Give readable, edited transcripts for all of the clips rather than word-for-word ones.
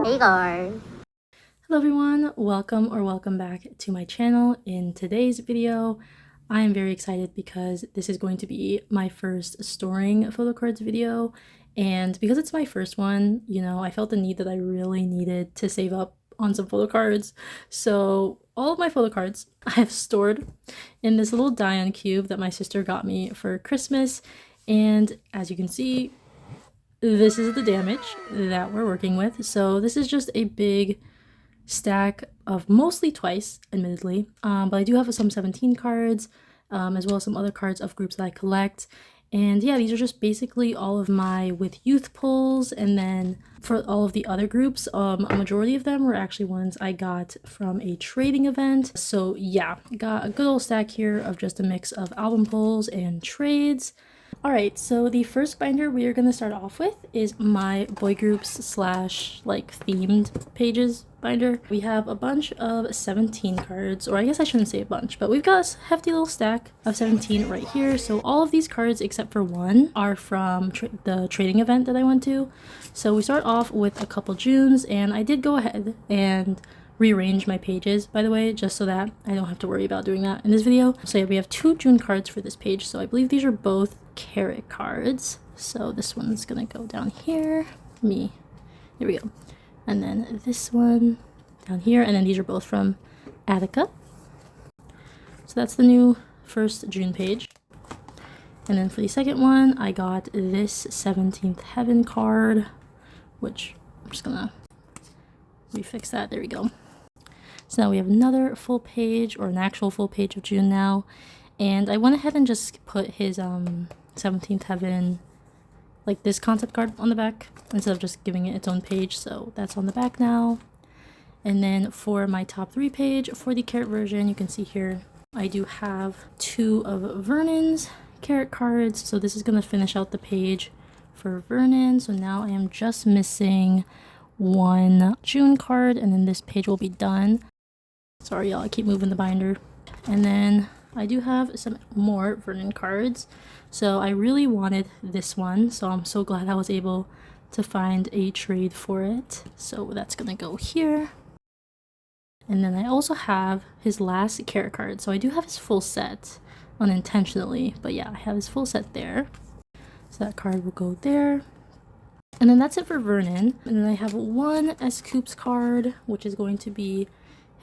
Hey guys. Hello everyone, welcome back to my channel. In today's video, I am very excited because this is going to be my first storing photo cards video, and because it's my first one, I felt the need that I really needed to save up on some photo cards. So all of my photo cards I have stored in this little die-on cube that my sister got me for Christmas, and as you can see, this is the damage that we're working with. So this is just a big stack of mostly twice, admittedly, but I do have some 17 cards, as well as some other cards of groups that I collect. And yeah, these are just basically all of my with youth pulls, and then for all of the other groups, a majority of them were actually ones I got from a trading event. So yeah, got a good old stack here of just a mix of album pulls and trades. Alright, so the first binder we are going to start off with is my boy groups slash like themed pages binder. We have a bunch of 17 cards, or I guess I shouldn't say a bunch, but we've got a hefty little stack of 17 right here. So all of these cards except for one are from the trading event that I went to. So we start off with a couple Junes, and I did go ahead and rearrange my pages, by the way, just so that I don't have to worry about doing that in this video. So yeah, we have two June cards for this page. So I believe these are both carrot cards. So this one's gonna go down here. There we go. And then this one down here, and then these are both from Attica. So that's the new first June page. And then for the second one, I got this 17th Heaven card, which I'm just gonna refix that. There we go. So now we have another full page, or an actual full page of June now. And I went ahead and just put his 17th Heaven, like this concept card on the back, instead of just giving it its own page. So that's on the back now. And then for my top 3 page, for the carrot version, you can see here, I do have 2 of Vernon's carrot cards. So this is going to finish out the page for Vernon. So now I am just missing 1 June card, and then this page will be done. Sorry y'all, I keep moving the binder. And then I do have some more Vernon cards. So I really wanted this one, so I'm so glad I was able to find a trade for it. So that's gonna go here. And then I also have his last carrot card. So I do have his full set, unintentionally, but yeah, I have his full set there. So that card will go there. And then that's it for Vernon. And then I have 1 S Coops card, which is going to be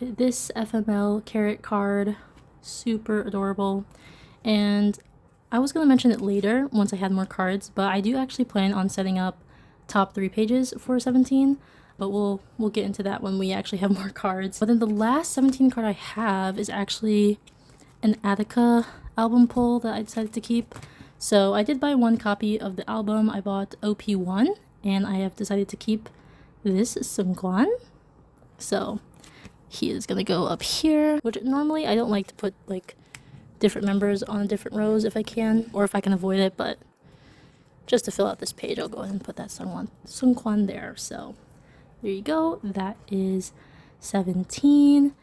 this FML carrot card. Super adorable. And I was going to mention it later once I had more cards, but I do actually plan on setting up top 3 pages for 17, but we'll get into that when we actually have more cards. But then the last 17 card I have is actually an Attica album pull that I decided to keep. So I did buy 1 copy of the album. I bought OP1, and I have decided to keep this Seungkwan. So he is gonna go up here, which normally I don't like to put like different members on different rows if I can, or if I can avoid it, but just to fill out this page, I'll go ahead and put that Seungkwan there. So there you go. That is 17.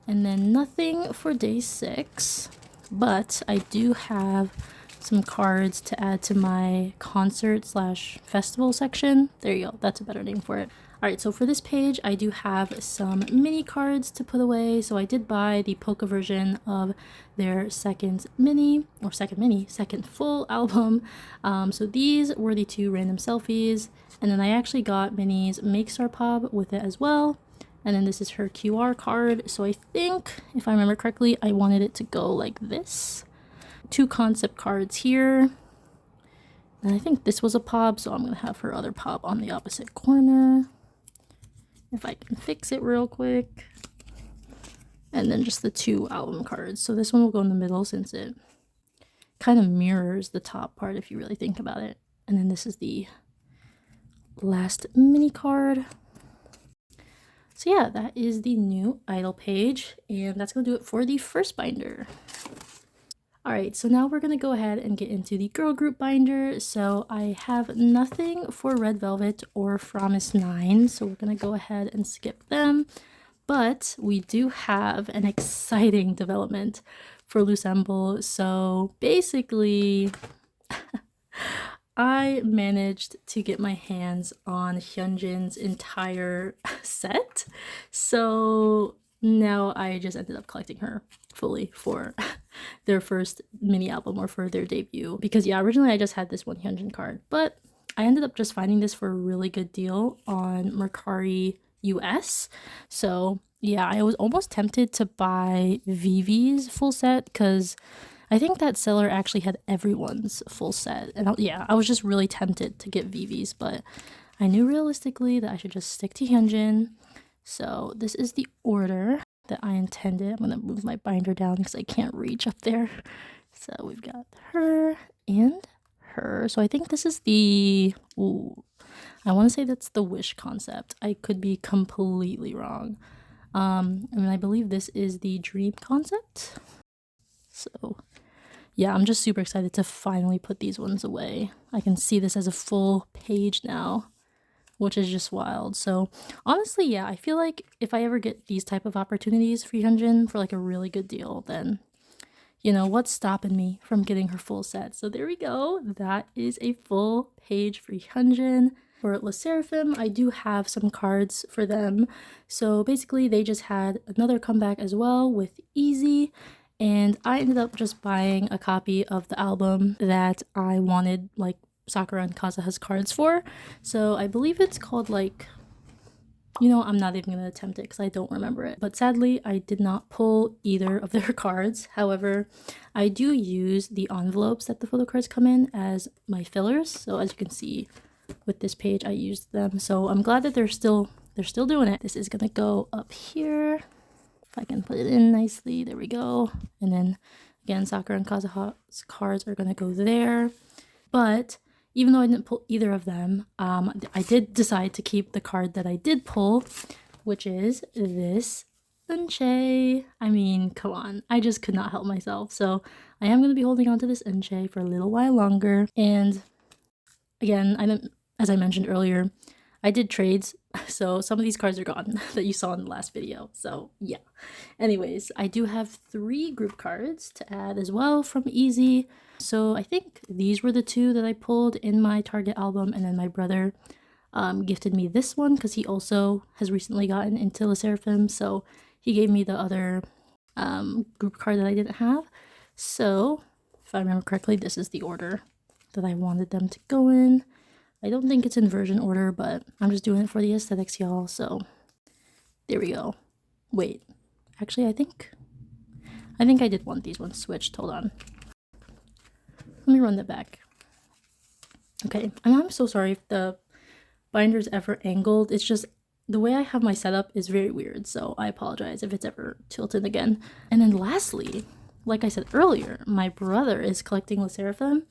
And then nothing for day 6, but I do have some cards to add to my concert slash festival section. There you go. That's a better name for it. Alright, so for this page, I do have some mini cards to put away. So I did buy the polka version of their second full album. So these were the 2 random selfies. And then I actually got Minnie's Make Star Pop with it as well. And then this is her QR card. So I think, if I remember correctly, I wanted it to go like this. 2 concept cards here. And I think this was a pop, so I'm going to have her other pop on the opposite corner. If I can fix it real quick. And then just the 2 album cards. So this one will go in the middle since it kind of mirrors the top part if you really think about it. And then this is the last mini card. So yeah, that is the new I-DLE page, and that's going to do it for the first binder. Alright, so now we're going to go ahead and get into the girl group binder. So I have nothing for Red Velvet or Promise 9, so we're going to go ahead and skip them. But we do have an exciting development for Loossemble. So basically, I managed to get my hands on Hyunjin's entire set. So now I just ended up collecting her fully for their first mini album or for their debut. Because yeah, originally I just had this one Hyunjin card, but I ended up just finding this for a really good deal on Mercari US. So yeah, I was almost tempted to buy Vivi's full set because I think that seller actually had everyone's full set. And yeah, I was just really tempted to get Vivi's, but I knew realistically that I should just stick to Hyunjin. So this is the order that I intended. I'm going to move my binder down because I can't reach up there. So we've got her and her. So I think this is the... Ooh, I want to say that's the Wish concept. I could be completely wrong. And I believe this is the Dream concept. So yeah, I'm just super excited to finally put these ones away. I can see this as a full page now, which is just wild. So honestly, yeah, I feel like if I ever get these type of opportunities for Hyunjin for like a really good deal, then you know, what's stopping me from getting her full set? So there we go. That is a full page for Hyunjin. For LeSSERAFIM, I do have some cards for them. So basically, they just had another comeback as well with Easy. And I ended up just buying a copy of the album that I wanted, like, Sakura and Kazuha's cards for. So I believe it's called, like... You know, I'm not even going to attempt it because I don't remember it. But sadly, I did not pull either of their cards. However, I do use the envelopes that the photo cards come in as my fillers. So as you can see with this page, I used them. So I'm glad that they're still doing it. This is going to go up here. If I can put it in nicely. There we go. And then again, Sakura and Kazuha's cards are going to go there. But even though I didn't pull either of them, I did decide to keep the card that I did pull, which is this ʔっhey. I mean, come on. I just could not help myself. So I am going to be holding on to this ʔっhey for a little while longer. And again, as I mentioned earlier, I did trades. So some of these cards are gone that you saw in the last video. So yeah. Anyways, I do have 3 group cards to add as well from Easy. So I think these were the 2 that I pulled in my Target album, and then my brother gifted me this one because he also has recently gotten into LeSSERAFIM, so he gave me the other group card that I didn't have. So if I remember correctly, this is the order that I wanted them to go in. I don't think it's in version order, but I'm just doing it for the aesthetics, y'all. So there we go. Wait, actually, I think I did want these ones switched. Hold on. Let me run that back. Okay, and I'm so sorry if the binder's ever angled. It's just the way I have my setup is very weird, so I apologize if it's ever tilted again. And then lastly, like I said earlier, my brother is collecting LeSSERAFIM,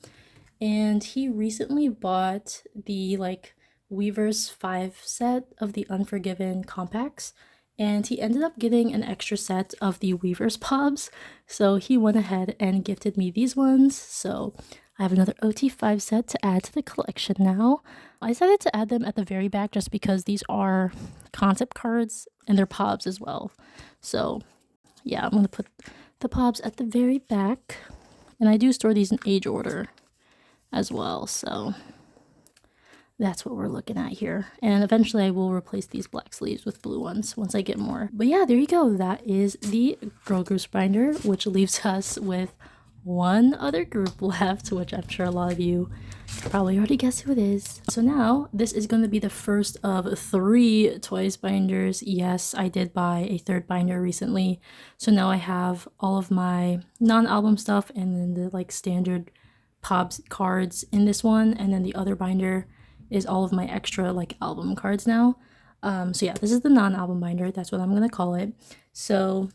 and he recently bought the like Weverse 5 set of the Unforgiven compacts, and he ended up getting an extra set of the Weverse Pobs, so he went ahead and gifted me these ones. So I have another OT5 set to add to the collection now. I decided to add them at the very back just because these are concept cards and they're Pobs as well. So yeah, I'm going to put the Pobs at the very back, and I do store these in age order as well, so that's what we're looking at here. And eventually I will replace these black sleeves with blue ones once I get more. But yeah, there you go. That is the girl groups binder, which leaves us with one other group left, which I'm sure a lot of you probably already guess who it is. So now this is going to be the first of 3 Twice binders. Yes, I did buy a 3rd binder recently. So now I have all of my non-album stuff and then the like standard Pobs cards in this one, and then the other binder is all of my extra like album cards now. So yeah, this is the non-album binder. That's what I'm gonna call it. So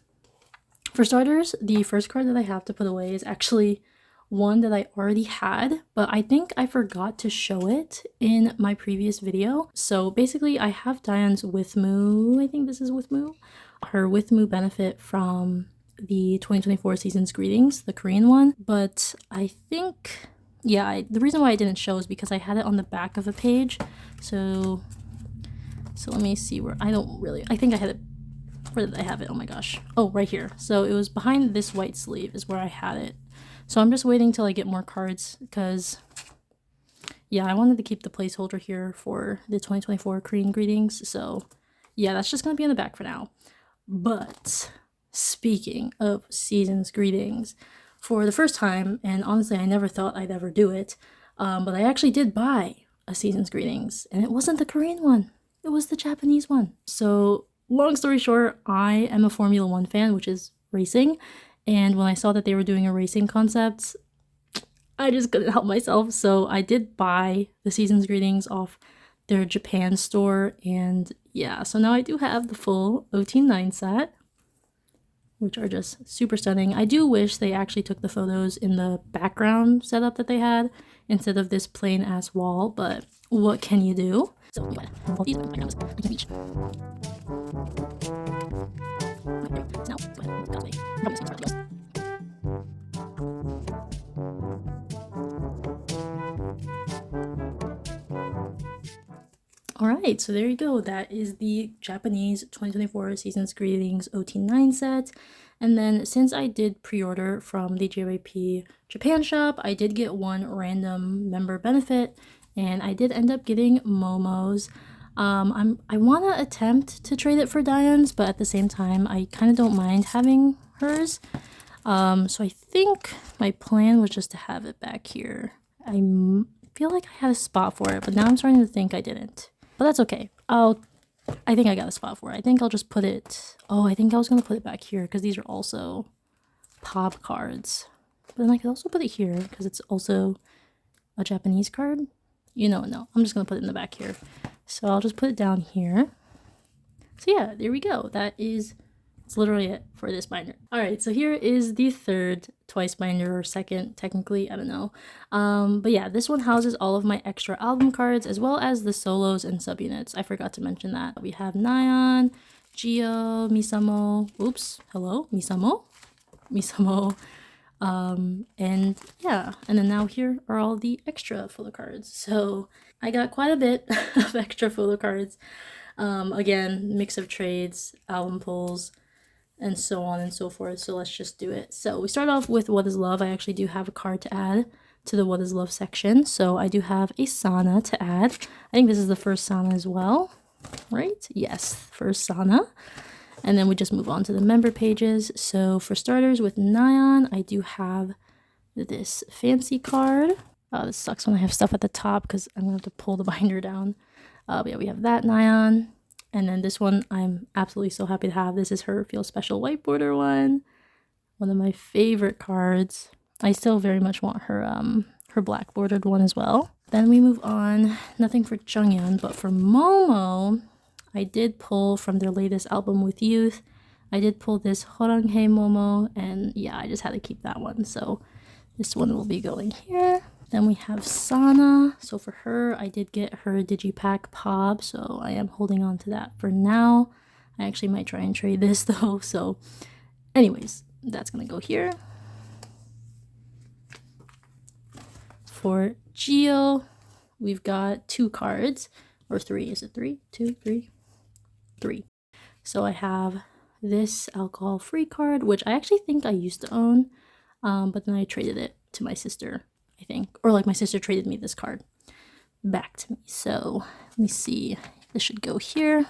for starters, the first card that I have to put away is actually one that I already had, but I think I forgot to show it in my previous video. So basically I have Diane's Withmu, I think this is Withmu, her Withmu benefit from the 2024 season's greetings, the Korean one. But I think, yeah, the reason why I didn't show is because I had it on the back of a page. So let me see where, I think I had it, where did I have it? Oh my gosh. Oh, right here. So it was behind this white sleeve is where I had it. So I'm just waiting till I get more cards because yeah, I wanted to keep the placeholder here for the 2024 Korean greetings. So yeah, that's just gonna be in the back for now. But speaking of season's greetings, for the first time, and honestly, I never thought I'd ever do it, but I actually did buy a season's greetings, and it wasn't the Korean one, it was the Japanese one. So long story short, I am a Formula One fan, which is racing, and when I saw that they were doing a racing concept, I just couldn't help myself. So I did buy the season's greetings off their Japan store, and yeah, so now I do have the full OT9 set, which are just super stunning. I do wish they actually took the photos in the background setup that they had instead of this plain ass wall, but what can you do? So yeah, all these backgrounds I can reach. Alright, so there you go. That is the Japanese 2024 Season's Greetings OT9 set. And then since I did pre-order from the JYP Japan shop, I did get one random member benefit, and I did end up getting Momo's. I want to attempt to trade it for Diane's, but at the same time, I kind of don't mind having hers. So I think my plan was just to have it back here. I feel like I had a spot for it, but now I'm starting to think I didn't. But that's okay. I think I got a spot for it. I think I'll just put it... Oh, I think I was going to put it back here because these are also pop cards. But then I could also put it here because it's also a Japanese card. You know, no. I'm just going to put it in the back here. So I'll just put it down here. So yeah, there we go. It's literally it for this binder. Alright, so here is the third Twice binder, or second, technically, I don't know. But yeah, this one houses all of my extra album cards, as well as the solos and subunits. I forgot to mention that. We have Nayeon, Gio, Misamo, oops, hello, Misamo, and yeah, and then now here are all the extra photo cards. So I got quite a bit of extra photo cards. Again, mix of trades, album pulls, and so on and so forth. So let's just do it. So we start off with What is Love. I actually do have a card to add to the What is Love section. So I do have a Sana to add. I think this is the first Sana as well, right? Yes, first Sana. And then we just move on to the member pages. So for starters, with Nayeon, I do have this fancy card. Oh, this sucks when I have stuff at the top because I'm going to have to pull the binder down. But yeah, we have that Nayeon. And then this one I'm absolutely so happy to have. This is her Feel Special white border one. One of my favorite cards. I still very much want her black bordered one as well. Then we move on. Nothing for Junghyun, but for Momo, I did pull from their latest album With Youth. I did pull this ʔっhey Momo, and yeah, I just had to keep that one. So this one will be going here. Then we have Sana. So for her, I did get her Digipack Pop, so I am holding on to that for now. I actually might try and trade this though. So anyways, that's gonna go here. For Gio, we've got 2 cards, or 3. Is it 3? 2, 3? 3. So I have this alcohol-free card, which I actually think I used to own, but then I traded it to my sister, I think. Or like my sister traded me this card back to me. So let me see. This should go here.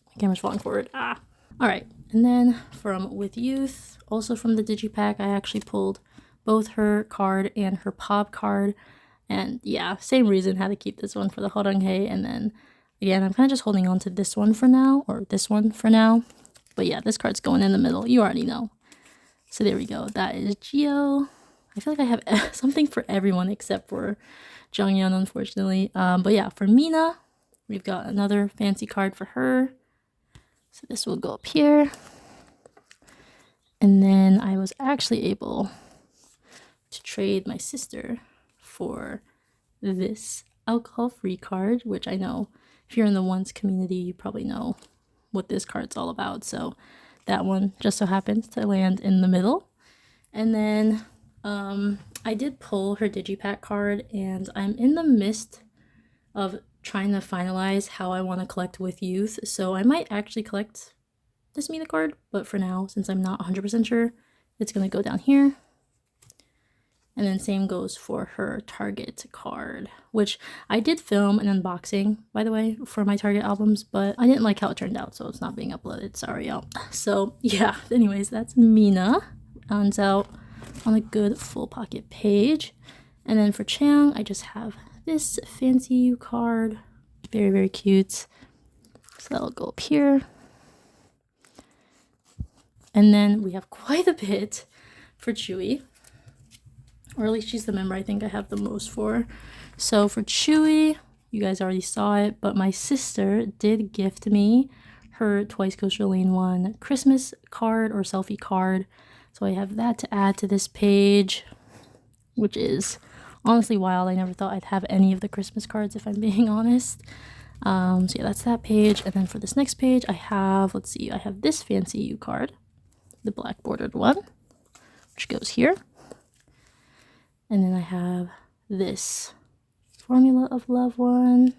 My camera's falling forward. Ah. Alright, and then from With Youth, also from the Digipack, I actually pulled both her card and her pop card. And yeah, same reason, had to keep this one for the ʔっhey. And then again, I'm kind of just holding on to this one for now, or this one for now. But yeah, this card's going in the middle. You already know. So there we go. That is Gio. I feel like I have something for everyone except for Junghyun, unfortunately. But yeah, for Mina, we've got another fancy card for her. So this will go up here. And then I was actually able to trade my sister for this alcohol-free card, which I know if you're in the Once community, you probably know what this card's all about. So that one just so happens to land in the middle. And then I did pull her Digipack card, and I'm in the midst of trying to finalize how I want to collect With Youth. So I might actually collect this Mina card, but for now, since I'm not 100% sure, it's going to go down here. And then same goes for her Target card, which I did film an unboxing, by the way, for my Target albums, but I didn't like how it turned out, so it's not being uploaded. Sorry, y'all. So yeah, anyways, that's Mina. Rounds out on a good full pocket page. And then for Chang, I just have this Fancy You card. Very, very cute. So that'll go up here. And then we have quite a bit for Chewy. Or at least she's the member I think I have the most for. So for Chewy, you guys already saw it, but my sister did gift me her Twice Coaster Lane 1 Christmas card or selfie card. So I have that to add to this page, which is honestly wild. I never thought I'd have any of the Christmas cards, if I'm being honest. So yeah, that's that page. And then for this next page, I have, let's see, I have this Fancy You card, the black bordered one, which goes here. And then I have this Formula of Love one.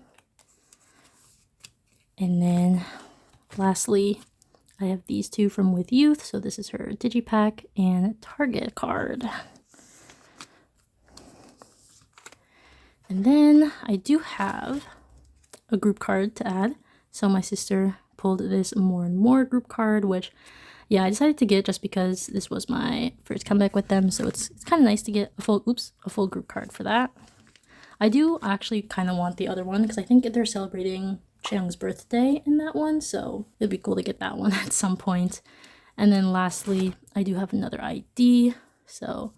And then lastly, I have these two from With Youth. So this is her Digipack and Target card. And then I do have a group card to add. So my sister pulled this More and More group card, which, yeah, I decided to get just because this was my first comeback with them. So it's kind of nice to get a full group card for that. I do actually kind of want the other one because I think they're celebrating Chang's birthday in that one. So it'd be cool to get that one at some point. And then lastly, I do have another ID. So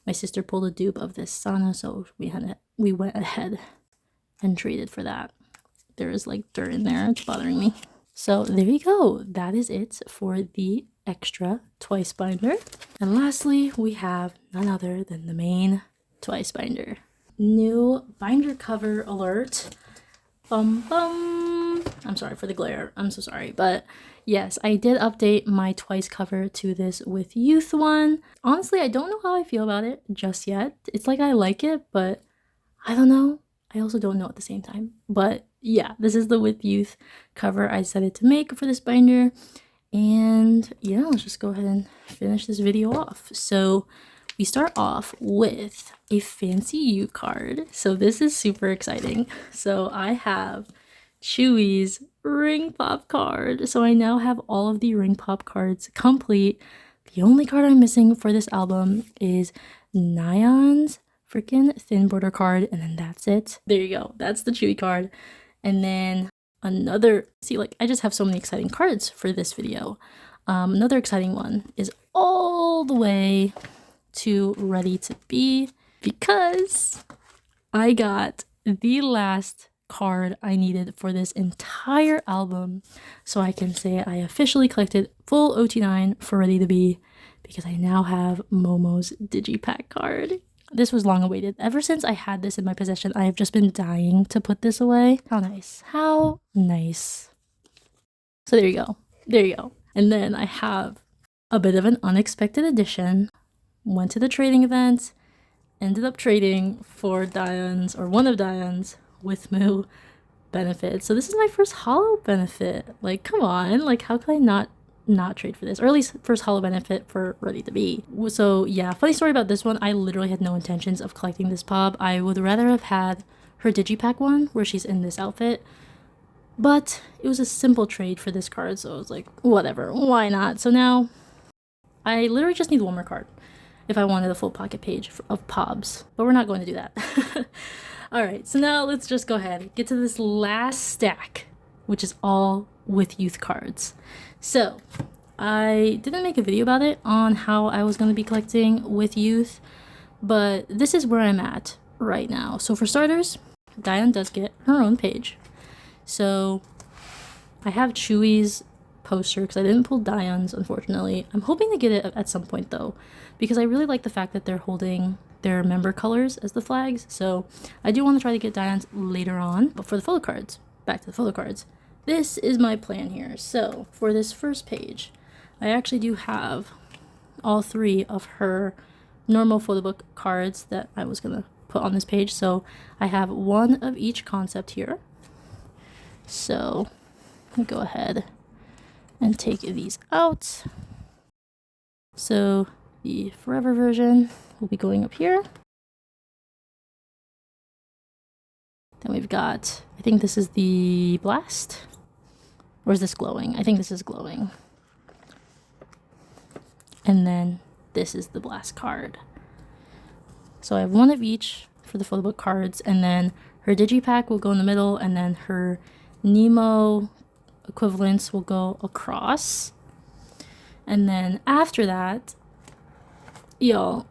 my sister pulled a dupe of this Sana. So we went ahead and traded for that. There is like dirt in there. It's bothering me. So there you go. That is it for the extra Twice binder. And lastly, we have none other than the main Twice binder. New binder cover alert. Bum bum. I'm sorry for the glare. I'm so sorry. But yes, I did update my Twice cover to this With Youth one. Honestly, I don't know how I feel about it just yet. It's like I like it, but I don't know. I also don't know at the same time. But yeah, this is the With Youth cover I decided to make for this binder. And yeah, let's just go ahead and finish this video off. So we start off with a Fancy You card. So this is super exciting. So I have Chewy's Ring Pop card. So I now have all of the Ring Pop cards complete. The only card I'm missing for this album is Nyan's freaking thin border card, and then that's it. There you go. That's the Chewy card. And then another, see, like I just have so many exciting cards for this video. Another exciting one is all the way to Ready to Be, because I got the last card I needed for this entire album, so I can say I officially collected full OT9 for Ready to Be, because I now have Momo's Digipack card. This was long awaited. Ever since I had this in my possession, I have just been dying to put this away. How nice. How nice. So there you go. There you go. And then I have a bit of an unexpected addition. Went to the trading event, ended up trading for Diane's, or one of Diane's, with Moo benefits. So this is my first holo benefit. Like, come on. Like, how could I not trade for this, or at least first holo benefit for Ready to Be. So yeah, funny story about this one, I literally had no intentions of collecting this pop. I would rather have had her Digipack one where she's in this outfit, but it was a simple trade for this card, so I was like, whatever, why not? So now I literally just need one more card if I wanted a full pocket page of Pobs, but we're not going to do that. All right, so now let's just go ahead and get to this last stack, which is all With Youth cards. So I didn't make a video about it on how I was going to be collecting With Youth, but this is where I'm at right now. So for starters, Diane does get her own page. So I have Chewy's poster because I didn't pull Diane's, unfortunately. I'm hoping to get it at some point though, because I really like the fact that they're holding their member colors as the flags. So I do want to try to get Diane's later on. But for the photo cards, back to the photo cards, this is my plan here. So for this first page, I actually do have all three of her normal photo book cards that I was gonna put on this page. So I have one of each concept here. So let me go ahead and take these out. So the Forever version will be going up here. Then we've got, I think this is the Blast. Or is this Glowing? I think this is Glowing. And then this is the Blast card. So I have one of each for the photo book cards, and then her digipack will go in the middle, and then her Nemo equivalents will go across. And then after that, y'all,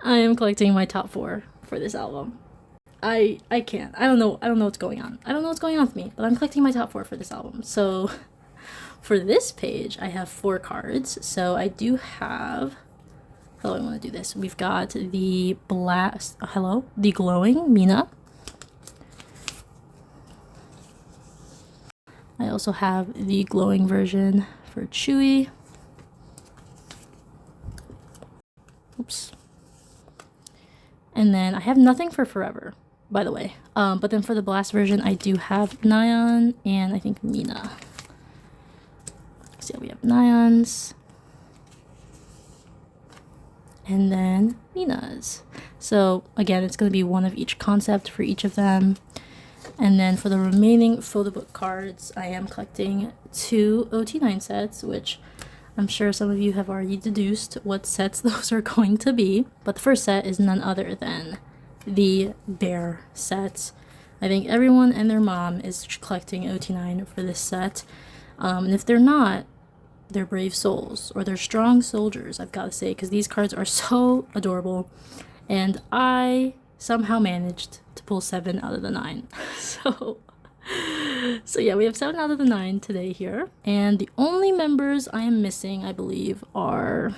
I am collecting my top 4 for this album. I can't. I don't know what's going on. I don't know what's going on with me, but I'm collecting my top 4 for this album. So for this page, I have 4 cards. So I do have, how do I want to do this? We've got the Blast, the Glowing Mina. I also have the Glowing version for Chewy. Oops. And then I have nothing for Forever, by the way. But then for the Blast version, I do have Nyan and I think Mina. So yeah, we have Nyans. And then Minas. So again, it's going to be one of each concept for each of them. And then for the remaining photo book cards, I am collecting 2 OT9 sets, which I'm sure some of you have already deduced what sets those are going to be. But the first set is none other than the Bear set. I think everyone and their mom is collecting OT9 for this set. And if they're not, they're brave souls, or they're strong soldiers, I've got to say, because these cards are so adorable. And I somehow managed to pull 7 out of the 9. So yeah, we have 7 out of the 9 today here. And the only members I am missing, I believe, are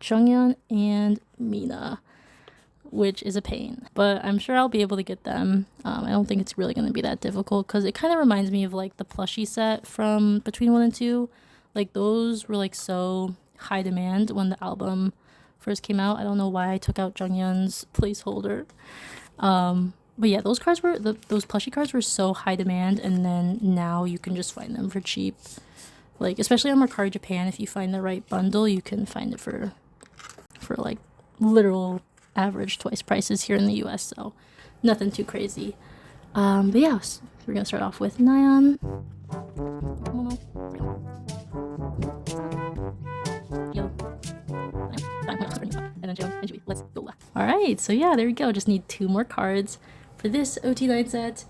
Jungyeon and Mina, which is a pain. But I'm sure I'll be able to get them. I don't think it's really going to be that difficult, because it kind of reminds me of like the plushie set from Between 1 and 2. Like those were like so high demand when the album first came out. I don't know why I took out Jungyeon's placeholder. But yeah, those cards were, those plushie cards were so high demand, and then now you can just find them for cheap. Like, especially on Mercari Japan, if you find the right bundle, you can find it for like literal average twice prices here in the US, so nothing too crazy. But yeah, so we're gonna start off with Nyan. And then Chewy. Let's go. Alright, so yeah, there we go. Just need 2 more cards for this OT9 set.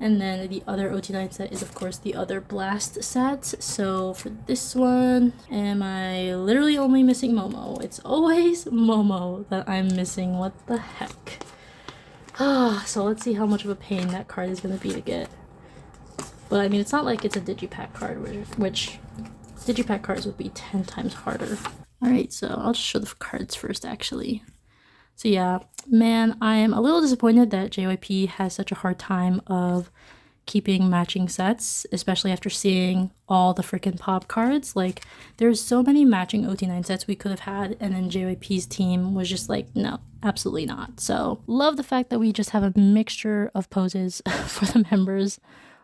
And then the other OT9 set is, of course, the other Blast set. So for this one, am I literally only missing Momo? It's always Momo that I'm missing. What the heck? So let's see how much of a pain that card is going to be to get. But I mean, it's not like it's a digipack card, which digipack cards would be 10 times harder. Alright, so I'll just show the cards first, actually. So yeah, man, I am a little disappointed that JYP has such a hard time of keeping matching sets, especially after seeing all the freaking pop cards. Like, there's so many matching OT9 sets we could have had, and then JYP's team was just like, no, absolutely not. So, love the fact that we just have a mixture of poses for the members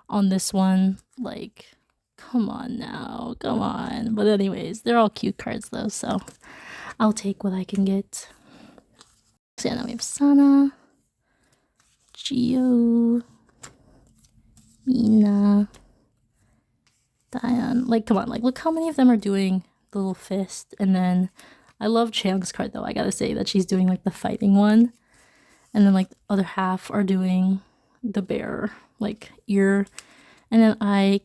on this one. Like, come on now, come on. But anyways, they're all cute cards though, so I'll take what I can get. So yeah, now we have Sana, Gio, Mina, Diane. Like, come on, like, look how many of them are doing the little fist. And then I love Chang's card though. I gotta say that she's doing like the fighting one. And then like the other half are doing the bear, like, ear. And then I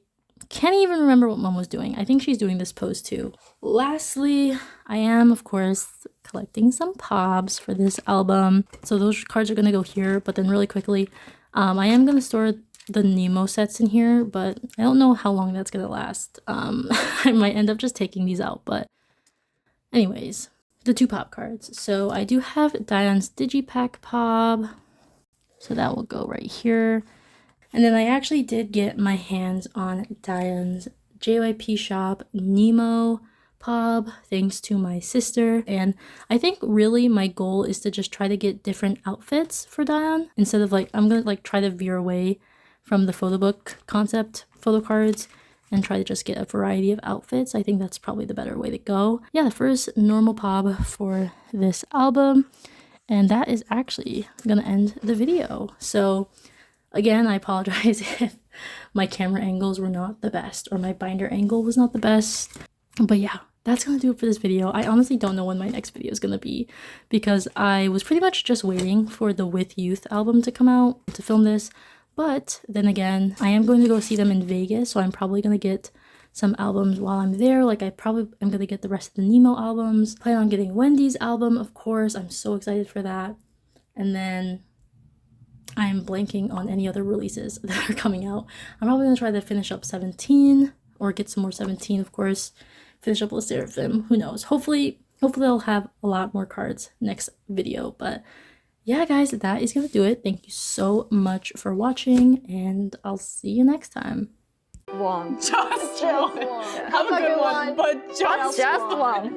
can't even remember what Mom was doing. I think she's doing this pose too. Lastly, I am, of course, collecting some pobs for this album. So those cards are going to go here, but then really quickly, I am going to store the Nemo sets in here, but I don't know how long that's going to last. I might end up just taking these out, but anyways, the 2 pop cards. So I do have Diane's Digipack Pob, so that will go right here. And then I actually did get my hands on Diane's JYP Shop Nemo Pob, thanks to my sister. And I think really my goal is to just try to get different outfits for Diane, instead of like, I'm gonna like try to veer away from the photo book concept photo cards and try to just get a variety of outfits. I think that's probably the better way to go. Yeah, the first normal Pob for this album And that is actually gonna end the video. So again, I apologize if my camera angles were not the best or my binder angle was not the best. But yeah, that's gonna do it for this video. I honestly don't know when my next video is gonna be because I was pretty much just waiting for the With Youth album to come out to film this. But then again, I am going to go see them in Vegas, so I'm probably gonna get some albums while I'm there. Like I probably am gonna get the rest of the Nemo albums. Plan on getting Wendy's album, of course. I'm so excited for that. And then I'm blanking on any other releases that are coming out. I'm probably gonna try to finish up 17 or get some more 17, of course. Finish up Seraphim. Who knows? Hopefully I'll have a lot more cards next video. But yeah, guys, that is gonna do it. Thank you so much for watching, and I'll see you next time. One. Just one. Have a good one, but just one.